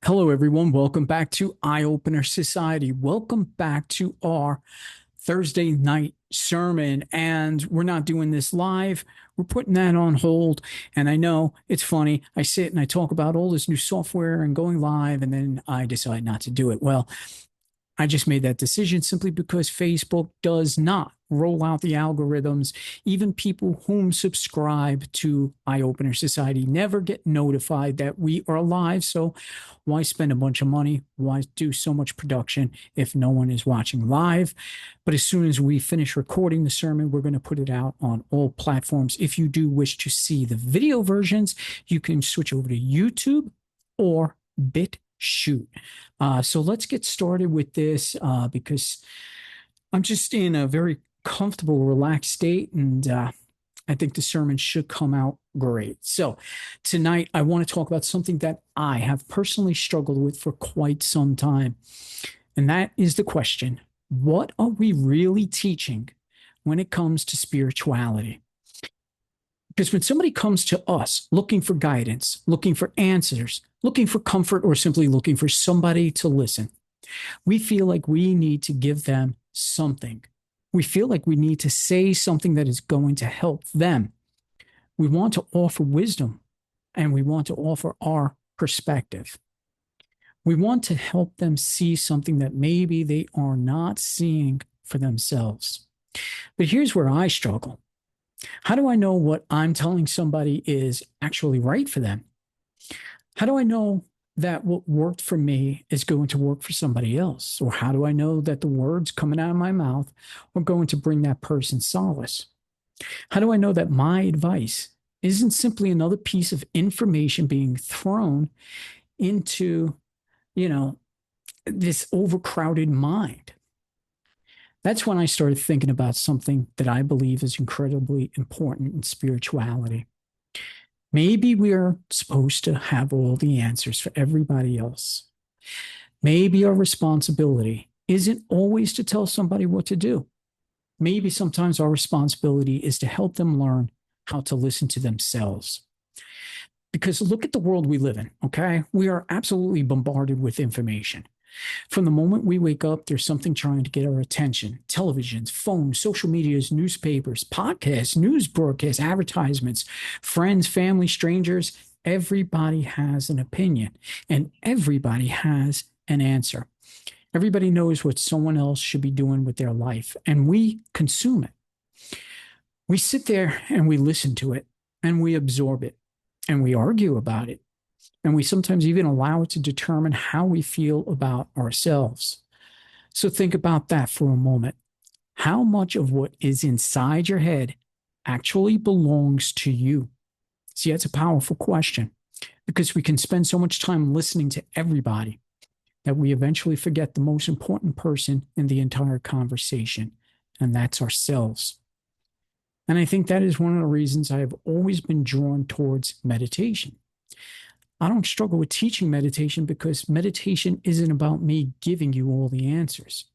Hello, everyone. Welcome back to Eye Opener Society. Welcome back to our Thursday night sermon. And we're not doing this live. We're putting that on hold. And I know it's funny. I sit and I talk about all this new software and going live, and then I decide not to do it. Well, I just made that decision simply because Facebook does not roll out the algorithms. Even people whom subscribe to Eye Opener Society never get notified that we are live. So why spend a bunch of money? Why do so much production if no one is watching live? But as soon as we finish recording the sermon, we're going to put it out on all platforms. If you do wish to see the video versions, you can switch over to YouTube or BitChute. So let's get started with this because I'm just in a very comfortable, relaxed state, and I think the sermon should come out great. So tonight, I want to talk about something that I have personally struggled with for quite some time, and that is the question: what are we really teaching when it comes to spirituality? Because when somebody comes to us looking for guidance, looking for answers, looking for comfort, or simply looking for somebody to listen, we feel like we need to give them something. We feel like we need to say something that is going to help them. We want to offer wisdom and we want to offer our perspective. We want to help them see something that maybe they are not seeing for themselves. But here's where I struggle. How do I know what I'm telling somebody is actually right for them? How do I know that what worked for me is going to work for somebody else? Or how do I know that the words coming out of my mouth are going to bring that person solace? How do I know that my advice isn't simply another piece of information being thrown into, you know, this overcrowded mind? That's when I started thinking about something that I believe is incredibly important in spirituality. Maybe we are supposed to have all the answers for everybody else. Maybe our responsibility isn't always to tell somebody what to do. Maybe sometimes our responsibility is to help them learn how to listen to themselves. Because look at the world we live in, okay? We are absolutely bombarded with information. From the moment we wake up, there's something trying to get our attention: televisions, phones, social medias, newspapers, podcasts, news broadcasts, advertisements, friends, family, strangers. Everybody has an opinion and everybody has an answer. Everybody knows what someone else should be doing with their life, and we consume it. We sit there and we listen to it and we absorb it and we argue about it. And we sometimes even allow it to determine how we feel about ourselves. So think about that for a moment. How much of what is inside your head actually belongs to you? See, that's a powerful question because we can spend so much time listening to everybody that we eventually forget the most important person in the entire conversation, and that's ourselves. And I think that is one of the reasons I have always been drawn towards meditation. I don't struggle with teaching meditation because meditation isn't about me giving you all the answers.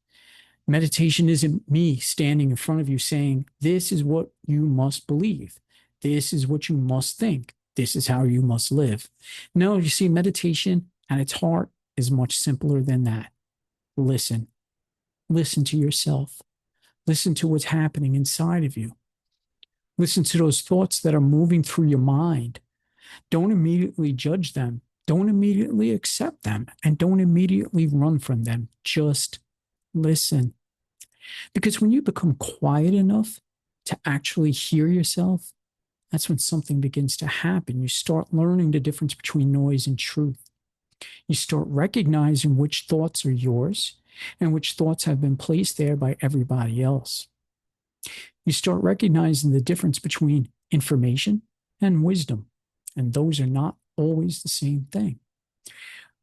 Meditation isn't me standing in front of you saying, this is what you must believe. This is what you must think. This is how you must live. No, you see, meditation at its heart is much simpler than that. Listen. Listen to yourself. Listen to what's happening inside of you. Listen to those thoughts that are moving through your mind. Don't immediately judge them. Don't immediately accept them. And don't immediately run from them. Just listen. Because when you become quiet enough to actually hear yourself, that's when something begins to happen. You start learning the difference between noise and truth. You start recognizing which thoughts are yours and which thoughts have been placed there by everybody else. You start recognizing the difference between information and wisdom. And those are not always the same thing.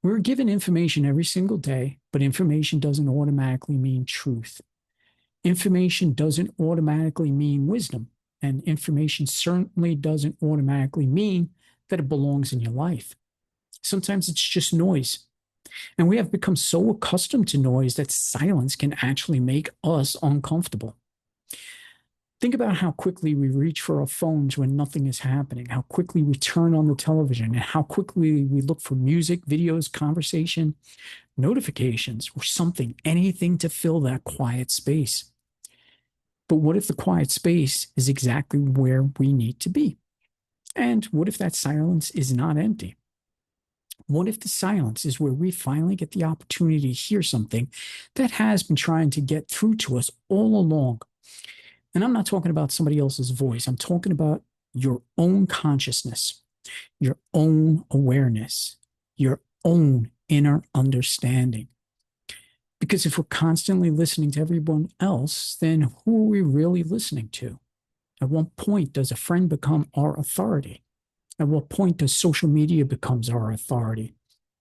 We're given information every single day, but information doesn't automatically mean truth. Information doesn't automatically mean wisdom. And information certainly doesn't automatically mean that it belongs in your life. Sometimes it's just noise. And we have become so accustomed to noise that silence can actually make us uncomfortable. Think about how quickly we reach for our phones when nothing is happening, how quickly we turn on the television, and how quickly we look for music, videos, conversation, notifications, or something, anything to fill that quiet space. But what if the quiet space is exactly where we need to be? And what if that silence is not empty? What if the silence is where we finally get the opportunity to hear something that has been trying to get through to us all along? And I'm not talking about somebody else's voice. I'm talking about your own consciousness, your own awareness, your own inner understanding. Because if we're constantly listening to everyone else, then who are we really listening to? At what point does a friend become our authority? At what point does social media becomes our authority?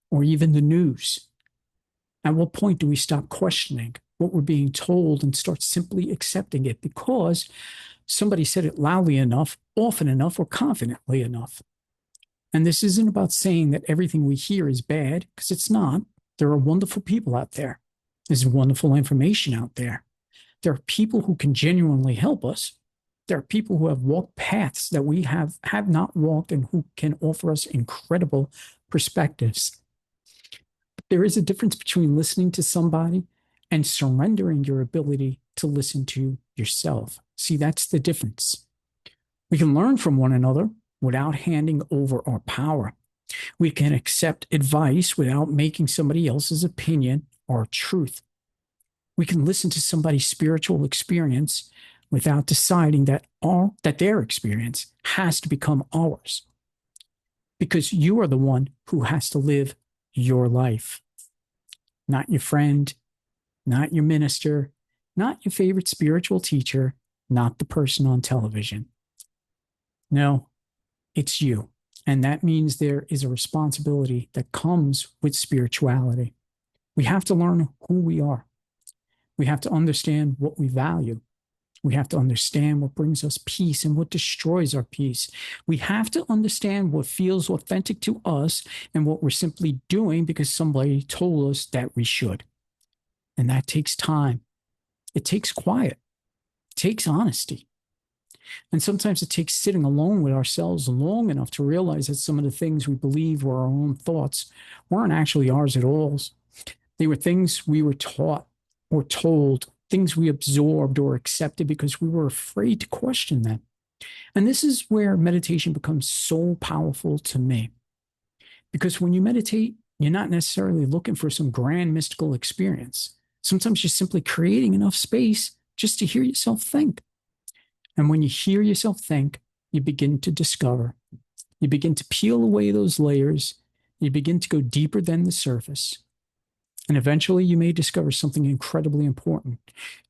Or even the news? At what point do we stop questioning what we're being told and start simply accepting it because somebody said it loudly enough, often enough, or confidently enough? And this isn't about saying that everything we hear is bad, because it's not. There are wonderful people out there. There's wonderful information out there. There are people who can genuinely help us. There are people who have walked paths that we have not walked and who can offer us incredible perspectives. But there is a difference between listening to somebody and surrendering your ability to listen to yourself. See, that's the difference. We can learn from one another without handing over our power. We can accept advice without making somebody else's opinion our truth. We can listen to somebody's spiritual experience without deciding that their experience has to become ours. Because you are the one who has to live your life. Not your friend, not your minister, not your favorite spiritual teacher, not the person on television. No, it's you. And that means there is a responsibility that comes with spirituality. We have to learn who we are. We have to understand what we value. We have to understand what brings us peace and what destroys our peace. We have to understand what feels authentic to us and what we're simply doing because somebody told us that we should. And that takes time. It takes quiet. It takes honesty. And sometimes it takes sitting alone with ourselves long enough to realize that some of the things we believe were our own thoughts weren't actually ours at all. They were things we were taught or told, things we absorbed or accepted because we were afraid to question them. And this is where meditation becomes so powerful to me. Because when you meditate, you're not necessarily looking for some grand mystical experience. Sometimes you're simply creating enough space just to hear yourself think. And when you hear yourself think, you begin to discover. You begin to peel away those layers. You begin to go deeper than the surface. And eventually you may discover something incredibly important.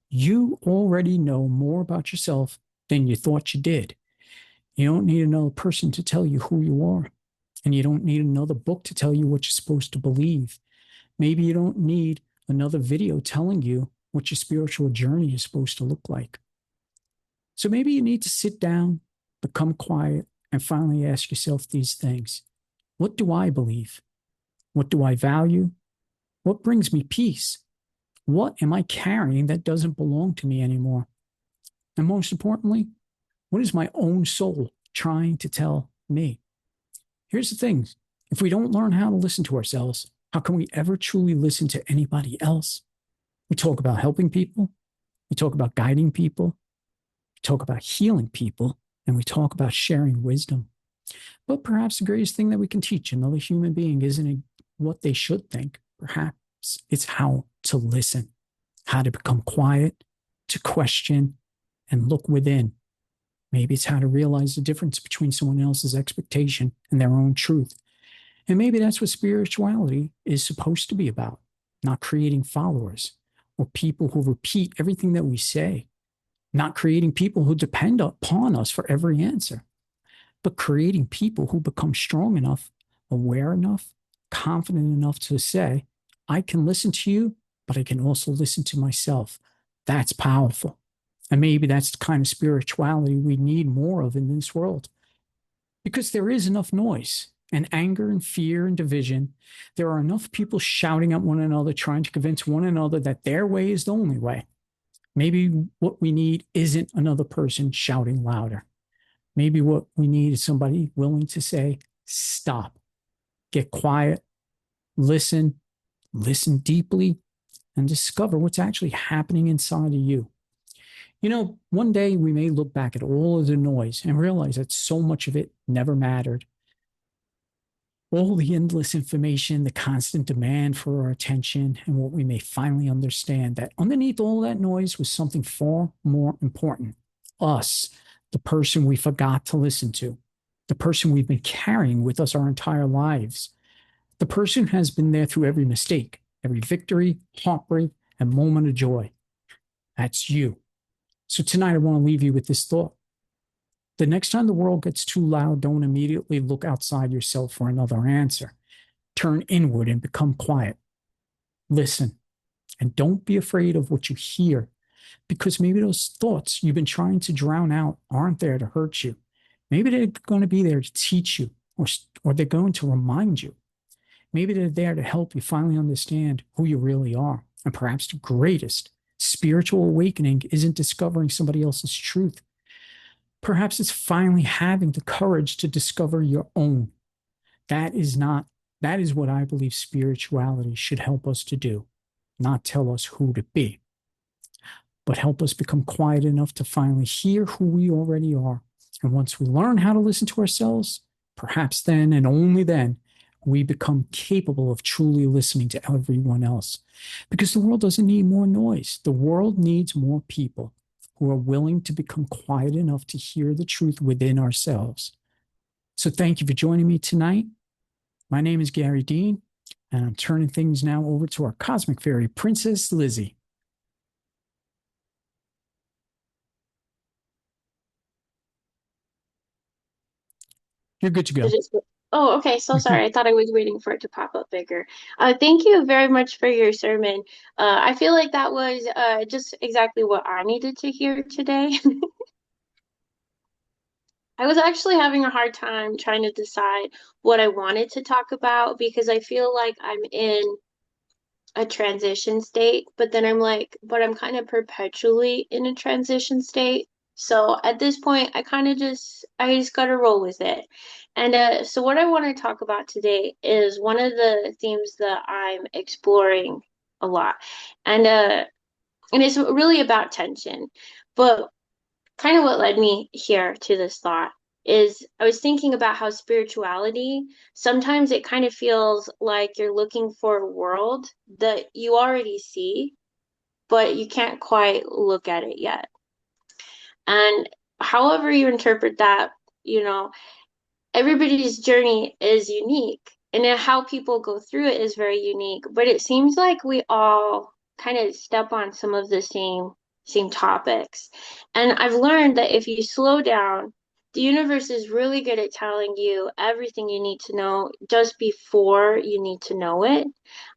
You already know more about yourself than you thought you did. You don't need another person to tell you who you are. And you don't need another book to tell you what you're supposed to believe. Maybe you don't need another video telling you what your spiritual journey is supposed to look like. So maybe you need to sit down, become quiet, and finally ask yourself these things. What do I believe? What do I value? What brings me peace? What am I carrying that doesn't belong to me anymore? And most importantly, what is my own soul trying to tell me? Here's the thing. If we don't learn how to listen to ourselves, how can we ever truly listen to anybody else? We talk about helping people. We talk about guiding people. We talk about healing people. And we talk about sharing wisdom. But perhaps the greatest thing that we can teach another human being isn't what they should think. Perhaps it's how to listen, how to become quiet, to question, and look within. Maybe it's how to realize the difference between someone else's expectation and their own truth. And maybe that's what spirituality is supposed to be about, not creating followers or people who repeat everything that we say, not creating people who depend upon us for every answer, but creating people who become strong enough, aware enough, confident enough to say, I can listen to you, but I can also listen to myself. That's powerful. And maybe that's the kind of spirituality we need more of in this world. Because there is enough noise and anger and fear and division. There are enough people shouting at one another, trying to convince one another that their way is the only way. Maybe what we need isn't another person shouting louder. Maybe what we need is somebody willing to say, stop, get quiet, listen, listen deeply, and discover what's actually happening inside of you. One day we may look back at all of the noise and realize that so much of it never mattered. All the endless information, the constant demand for our attention, and what we may finally understand that underneath all that noise was something far more important: us, the person we forgot to listen to, the person we've been carrying with us our entire lives, the person who has been there through every mistake, every victory, heartbreak, and moment of joy. That's you. So tonight, I want to leave you with this thought. The next time the world gets too loud, don't immediately look outside yourself for another answer. Turn inward and become quiet. Listen, and don't be afraid of what you hear, because maybe those thoughts you've been trying to drown out aren't there to hurt you. Maybe they're going to be there to teach you, or they're going to remind you. Maybe they're there to help you finally understand who you really are. And perhaps the greatest spiritual awakening isn't discovering somebody else's truth. Perhaps it's finally having the courage to discover your own. That is not, that is what I believe spirituality should help us to do, not tell us who to be, but help us become quiet enough to finally hear who we already are. And once we learn how to listen to ourselves, perhaps then and only then, we become capable of truly listening to everyone else. Because the world doesn't need more noise. The world needs more people who are willing to become quiet enough to hear the truth within ourselves. So thank you for joining me tonight. My name is Gary Dean, and I'm turning things now over to our cosmic fairy princess, Lizzie. You're good to go. Oh, okay. So sorry. I thought I was waiting for it to pop up bigger. Thank you very much for your sermon. I feel like that was just exactly what I needed to hear today. I was actually having a hard time trying to decide what I wanted to talk about because I feel like I'm in a transition state, but then I'm like, but I'm kind of perpetually in a transition state. So at this point, I just gotta roll with it. And so what I want to talk about today is one of the themes that I'm exploring a lot. And and it's really about tension. But kind of what led me here to this thought is I was thinking about how spirituality sometimes it kind of feels like you're looking for a world that you already see, but you can't quite look at it yet. And however you interpret that, you know, everybody's journey is unique and then how people go through it is very unique, but it seems like we all kind of step on some of the same topics. And I've learned that if you slow down, the universe is really good at telling you everything you need to know just before you need to know it.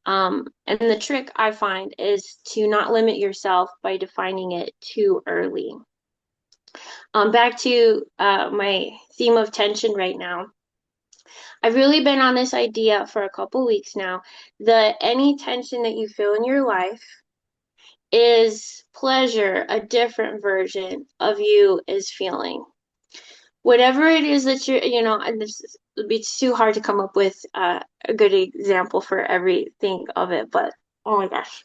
And the trick I find is to not limit yourself by defining it too early. Back to my theme of tension right now. I've really been on this idea for a couple weeks now that any tension that you feel in your life is pleasure, a different version of you is feeling. Whatever it is that and would be too hard to come up with a good example for everything of it, but oh my gosh.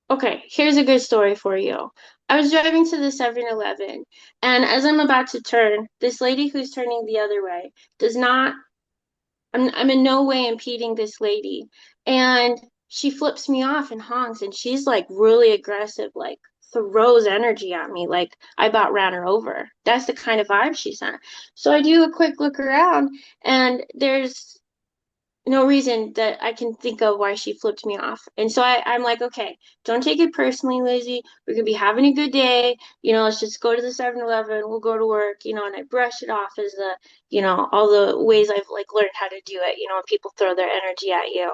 Okay, here's a good story for you. I was driving to the 7-Eleven, and as I'm about to turn, this lady who's turning the other way does not I'm in no way impeding this lady. And she flips me off and honks, and she's like really aggressive, like throws energy at me, like I about ran her over. That's the kind of vibe she sent. So I do a quick look around, and there's no reason that I can think of why she flipped me off. And so I'm like, okay, don't take it personally, Lizzie. We're gonna be having a good day. Let's just go to the 7-Eleven. We'll go to work, and I brush it off as all the ways I've like learned how to do it, when people throw their energy at you.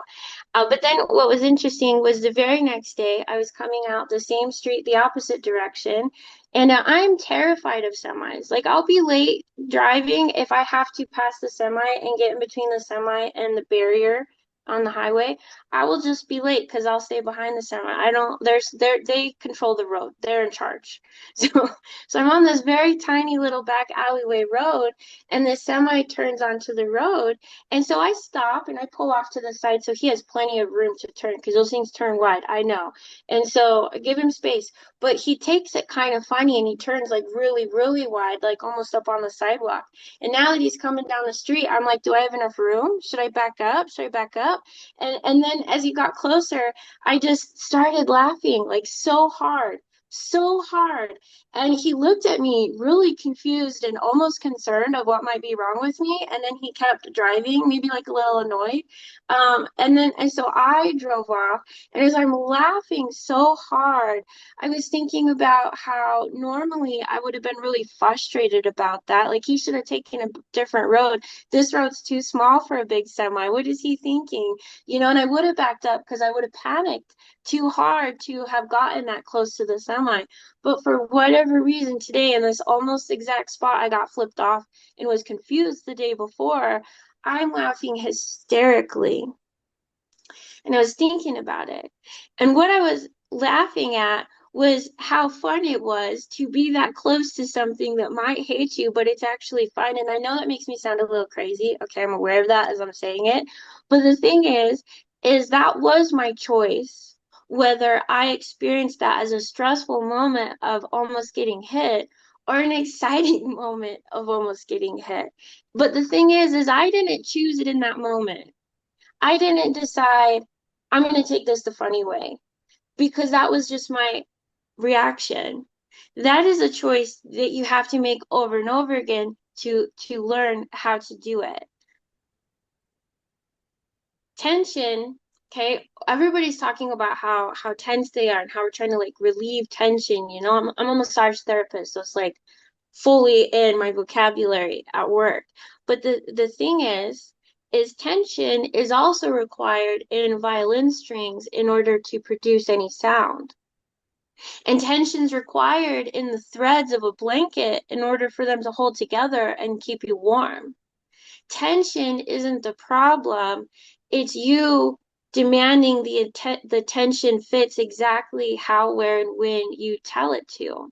But then what was interesting was the very next day, I was coming out the same street, the opposite direction, and I'm terrified of semis. Like, I'll be late driving if I have to pass the semi and get in between the semi and the barrier. on the highway, I will just be late because I'll stay behind the semi. I don't, they control the road. They're in charge. So, so I'm on this very tiny little back alleyway road, and the semi turns onto the road. And so I stop and I pull off to the side so he has plenty of room to turn because those things turn wide. I know. And so I give him space, but he takes it kind of funny and he turns like really, really wide, like almost up on the sidewalk. And now that he's coming down the street, I'm like, do I have enough room? Should I back up? Should I back up? And then as he got closer, I just started laughing like so hard, so hard. And he looked at me really confused and almost concerned of what might be wrong with me. And then he kept driving, maybe like a little annoyed. And so I drove off. And as I'm laughing so hard, I was thinking about how normally I would have been really frustrated about that. Like he should have taken a different road. This road's too small for a big semi. What is he thinking? And I would have backed up because I would have panicked too hard to have gotten that close to the semi. But for whatever reason today, in this almost exact spot, I got flipped off and was confused the day before. I'm laughing hysterically. And I was thinking about it. And what I was laughing at was how fun it was to be that close to something that might hate you, but it's actually fun. And I know that makes me sound a little crazy. Okay, I'm aware of that as I'm saying it. But the thing is that was my choice, whether I experienced that as a stressful moment of almost getting hit or an exciting moment of almost getting hit. But the thing is I didn't choose it in that moment. I didn't decide I'm going to take this the funny way because that was just my reaction. That is a choice that you have to make over and over again to learn how to do it. Tension, okay, everybody's talking about how tense they are and how we're trying to like relieve tension. I'm a massage therapist, so it's like fully in my vocabulary at work. But the thing is tension is also required in violin strings in order to produce any sound. And tension's required in the threads of a blanket in order for them to hold together and keep you warm. Tension isn't the problem. It's you demanding the tension fits exactly how, where, and when you tell it to.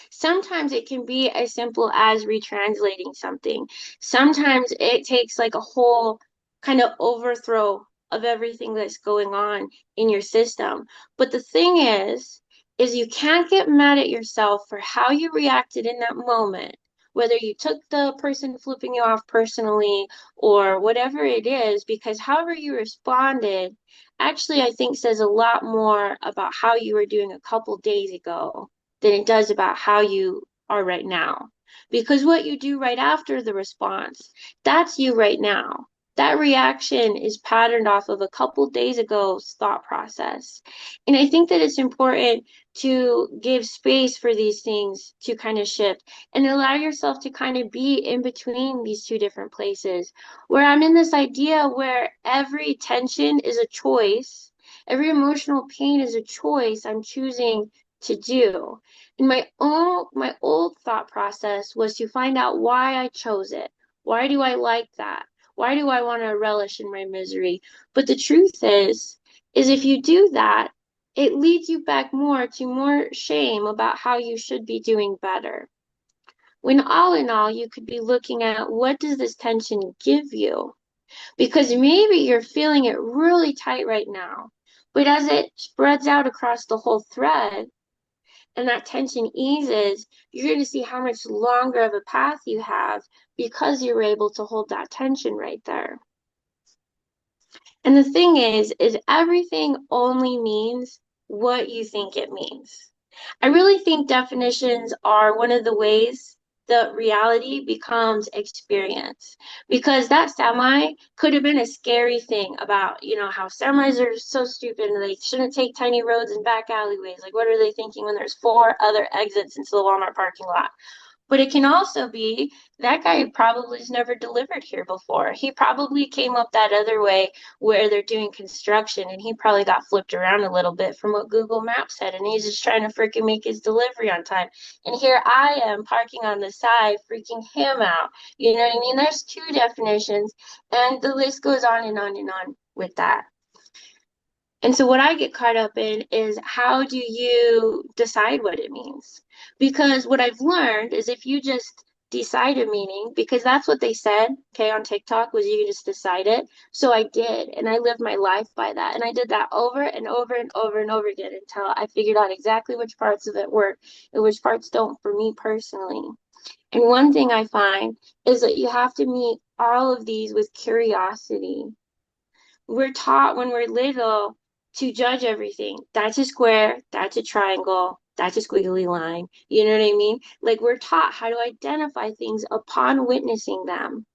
Sometimes it can be as simple as retranslating something. Sometimes it takes like a whole kind of overthrow of everything that's going on in your system. But the thing is you can't get mad at yourself for how you reacted in that moment, whether you took the person flipping you off personally or whatever it is, because however you responded actually, I think says a lot more about how you were doing a couple days ago than it does about how you are right now. Because what you do right after the response, that's you right now. That reaction is patterned off of a couple days ago's thought process. And I think that it's important to give space for these things to kind of shift and allow yourself to kind of be in between these two different places where I'm in this idea where every tension is a choice, every emotional pain is a choice I'm choosing to do. And my old thought process was to find out why I chose it. Why do I like that? Why do I want to relish in my misery? But the truth is if you do that, it leads you back more to more shame about how you should be doing better. When all in all, you could be looking at what does this tension give you? Because maybe you're feeling it really tight right now, but as it spreads out across the whole thread, and that tension eases, you're going to see how much longer of a path you have because you were able to hold that tension right there. And the thing is everything only means what you think it means. I really think definitions are one of the ways that reality becomes experience because that semi could have been a scary thing about, how semis are so stupid and they shouldn't take tiny roads and back alleyways. Like, what are they thinking when there's four other exits into the Walmart parking lot? But it can also be that guy probably has never delivered here before. He probably came up that other way where they're doing construction and he probably got flipped around a little bit from what Google Maps said. And he's just trying to freaking make his delivery on time. And here I am parking on the side, freaking him out. You know what I mean? There's two definitions, and the list goes on and on and on with that. And so what I get caught up in is how do you decide what it means? Because what I've learned is if you just decide a meaning, because that's what they said, okay, on TikTok was you can just decide it. So I did, and I lived my life by that. And I did that over and over and over and over again until I figured out exactly which parts of it work and which parts don't for me personally. And one thing I find is that you have to meet all of these with curiosity. We're taught when we're little to judge everything. That's a square, that's a triangle, that's a squiggly line. You know what I mean? Like we're taught how to identify things upon witnessing them.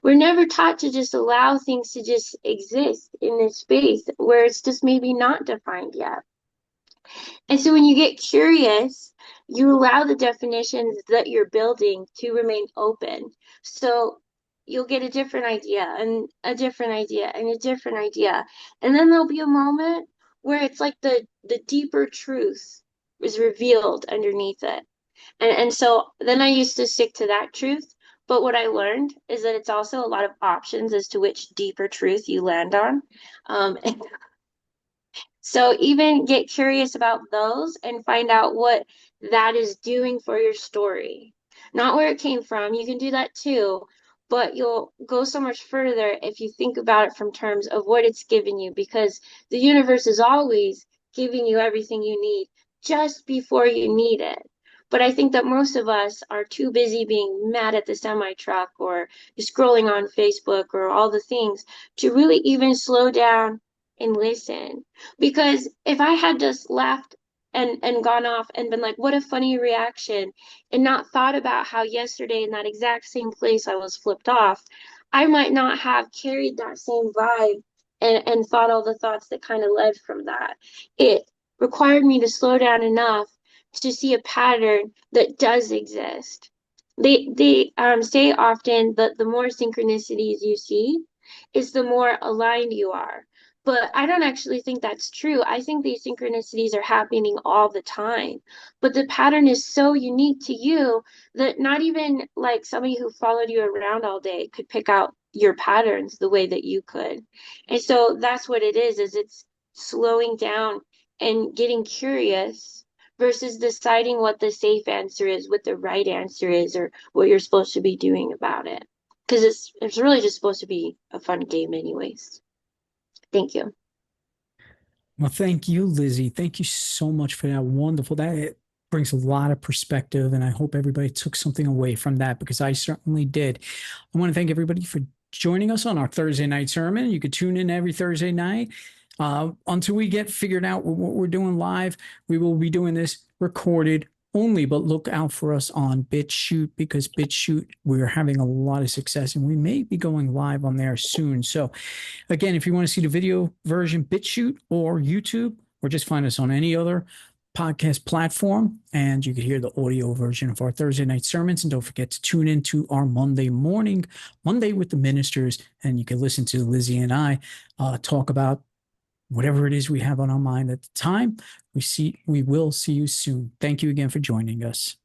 We're never taught to just allow things to just exist in this space where it's just maybe not defined yet. And so when you get curious, you allow the definitions that you're building to remain open. So you'll get a different idea and a different idea and a different idea. And then there'll be a moment where it's like the deeper truth is revealed underneath it. And so then I used to stick to that truth. But what I learned is that it's also a lot of options as to which deeper truth you land on. And so even get curious about those and find out what that is doing for your story. Not where it came from. You can do that too, but you'll go so much further if you think about it from terms of what it's given you, because the universe is always giving you everything you need just before you need it. But I think that most of us are too busy being mad at the semi truck or scrolling on Facebook or all the things to really even slow down and listen. Because if I had just laughed and gone off and been like, what a funny reaction, and not thought about how yesterday in that exact same place I was flipped off, I might not have carried that same vibe and thought all the thoughts that kind of led from that. It required me to slow down enough to see a pattern that does exist. They say often that the more synchronicities you see is the more aligned you are. But I don't actually think that's true. I think these synchronicities are happening all the time. But the pattern is so unique to you that not even like somebody who followed you around all day could pick out your patterns the way that you could. And so that's what it is it's slowing down and getting curious versus deciding what the safe answer is, what the right answer is, or what you're supposed to be doing about it. Because it's really just supposed to be a fun game anyways. Thank you. Well, thank you, Lizzie. Thank you so much for that. Wonderful. That it brings a lot of perspective, and I hope everybody took something away from that because I certainly did. I want to thank everybody for joining us on our Thursday night sermon. You could tune in every Thursday night. Until we get figured out what we're doing live, we will be doing this recorded only, but look out for us on BitChute because BitChute, we're having a lot of success and we may be going live on there soon. So again, if you want to see the video version, BitChute or YouTube, or just find us on any other podcast platform, and you could hear the audio version of our Thursday night sermons. And don't forget to tune in to our Monday morning, Monday with the Ministers, and you can listen to Lizzie and I talk about whatever it is we have on our mind at the time. We will see you soon. Thank you again for joining us.